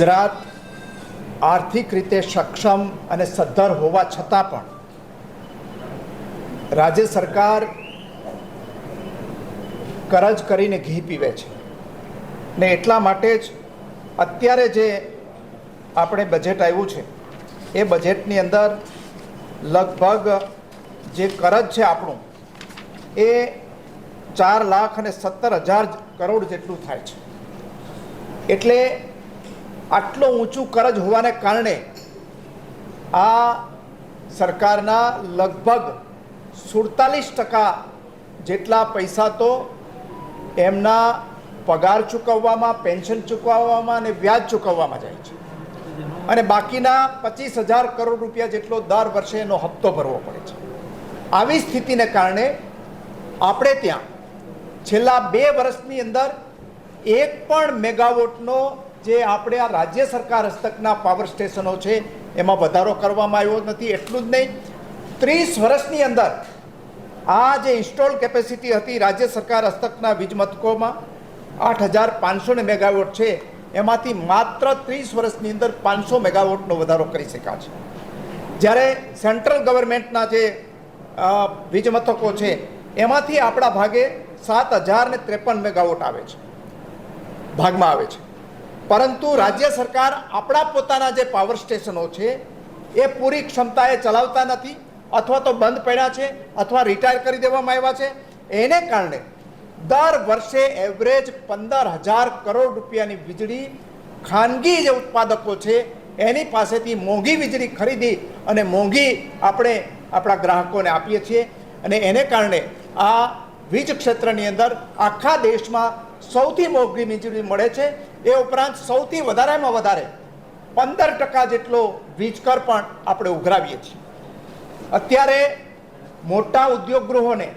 ગુજરાત આર્થિક રીતે સક્ષમ અને સદ્ધર હોવા છતાં પણ રાજ્ય સરકાર કરજ કરીને ઘી પીવે છે ને એટલા માટે જ અત્યારે જે આપણે બજેટ આવ્યું છે એ બજેટની અંદર લગભગ જે કરજ છે આપણું એ 4,17,000 કરોડ જેટલું થાય છે. એટલે આટલો ઊંચું કરજ હોવાને કારણે આ સરકારના લગભગ 47% જેટલા પૈસા તો એમના પગાર ચૂકવવામાં, પેન્શન ચૂકવવામાં અને વ્યાજ ચૂકવવામાં જાય છે અને બાકીના 25,000 કરોડ રૂપિયા જેટલો દર વર્ષે એનો હપ્તો ભરવો પડે છે. આવી સ્થિતિને કારણે આપણે ત્યાં છેલ્લા 2 વર્ષની અંદર એક પણ મેગાવોટનો જે આપણે આ રાજ્ય સરકાર હસ્તકના પાવર સ્ટેશનો છે એમાં વધારો કરવામાં આવ્યો નથી. એટલું જ નહીં, 30 વર્ષની અંદર આ જે ઇન્સ્ટોલ કેપેસિટી હતી રાજ્ય સરકાર હસ્તકના વીજ મથકોમાં 8,500 મેગાવોટ છે, એમાંથી માત્ર 30 વર્ષની અંદર 500 મેગાવોટનો વધારો કરી શક્યા છે. જ્યારે સેન્ટ્રલ ગવર્મેન્ટના જે વીજ મથકો છે એમાંથી આપણા ભાગે 7,053 મેગાવોટ આવે છે, ભાગમાં આવે છે. પરંતુ રાજ્ય સરકાર આપણા પોતાના જે પાવર સ્ટેશનો છે એ પૂરી ક્ષમતાએ ચલાવતા નથી, અથવા તો બંધ પડ્યા છે અથવા રિટાયર કરી દેવામાં આવ્યા છે. એને કારણે દર વર્ષે એવરેજ 15,000 કરોડ રૂપિયાની વીજળી ખાનગી જે ઉત્પાદકો છે એની પાસેથી મોંઘી વીજળી ખરીદી અને મોંઘી આપણે આપણા ગ્રાહકોને આપીએ છીએ. અને એને કારણે આ વીજ ક્ષેત્રની અંદર આખા દેશમાં સૌથી મોંઘી વીજળી મળે છે. એ ઉપરાંત સૌથી વધારેમાં વધારે 15% જેટલો વીજ કર પણ આપણે ઉઘરાવીએ છીએ. અત્યારે મોટા ઉદ્યોગ ગૃહોને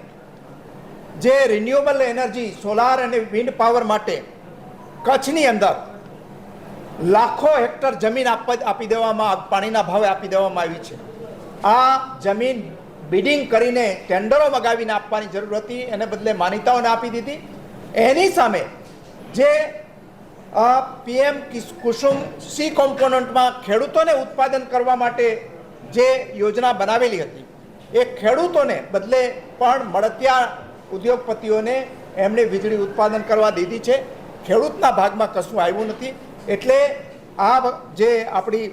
જે રિન્યુએબલ એનર્જી, સોલાર અને વિન્ડ પાવર માટે કચ્છની અંદર લાખો હેક્ટર જમીન આપી દેવામાં, પાણીના ભાવે આપી દેવામાં આવી છે. આ જમીન બિડિંગ કરીને ટેન્ડરો મગાવીને આપવાની જરૂર હતી, એને બદલે માનીતાઓને આપી દીધી. એની સામે જે PM કુસુમ સી કોમ્પોનન્ટમાં ખેડૂતોને ઉત્પાદન કરવા માટે જે યોજના બનાવેલી હતી એ ખેડૂતોને બદલે પણ મળતિયા ઉદ્યોગપતિઓને એમણે વીજળી ઉત્પાદન કરવા દીધી છે. ખેડૂતના ભાગમાં કશું આવ્યું નથી. એટલે આ જે આપણી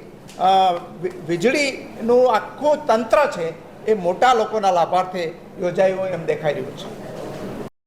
વીજળીનું આખું તંત્ર છે એ મોટા લોકોના લાભાર્થે યોજાયું એમ દેખાઈ રહ્યું છે.